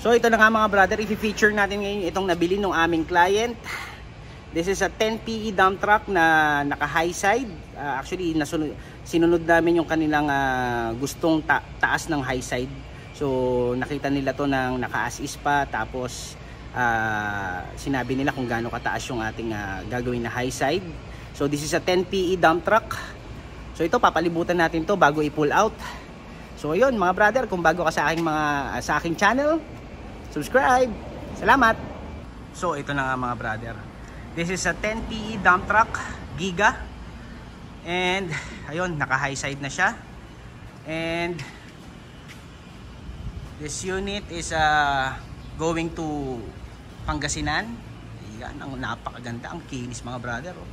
So ito na nga mga brother, i-feature natin ngayon itong nabili ng aming client. This is a 10 PE dump truck na naka high side. Actually sinunod namin yung kanilang gustong taas ng high side. So nakita nila to ng naka-as-is pa, tapos sinabi nila kung gaano kataas yung ating gagawin na high side. So this is a 10 PE dump truck. So ito papalibutan natin to bago i-pull out. So ayun mga brother, kung bago ka sa aking channel, subscribe. Salamat. So ito na nga mga brother. This is a 10 PE dump truck, Giga. And ayun, naka high side na siya. And this unit is going to Pangasinan. Ayan, ang napakaganda, ang kinis mga brother. Oh.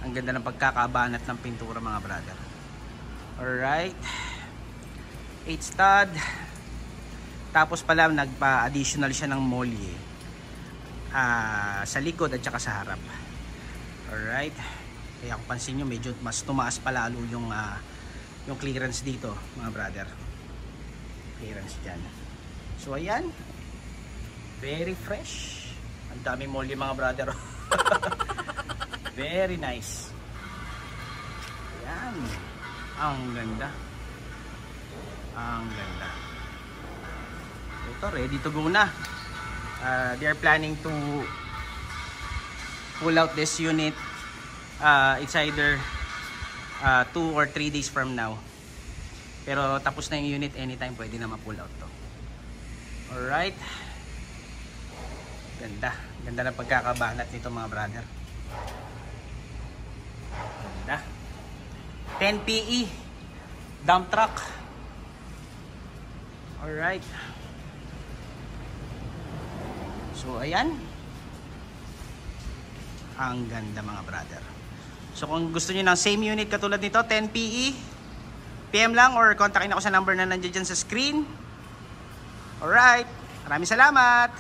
Ang ganda ng pagkakabanat ng pintura mga brother. Alright. 8 stud. Tapos pala nagpa-additional siya ng molly sa likod at saka sa harap. Alright. Kaya kung pansin nyo, medyo mas tumaas pa lalo yung clearance dito mga brother. Clearance dyan. So ayan. Very fresh. Ang daming molly mga brother. Very nice. Ayan. Ang ganda. Ang ganda. Ito, ready to go na. They are planning to pull out this unit. It's either 2 or 3 days from now. Pero tapos na yung unit, anytime pwede na ma-pull out to. Alright. Ganda. Ganda na pagkakabanat nito mga brother. Ganda. 10 PE dump truck. Alright. So ayan. Ang ganda mga brother. So kung gusto niyo ng same unit katulad nito, 10 PE, PM lang or kontakin ako sa number na nandiyan dyan sa screen. Alright. Maraming salamat.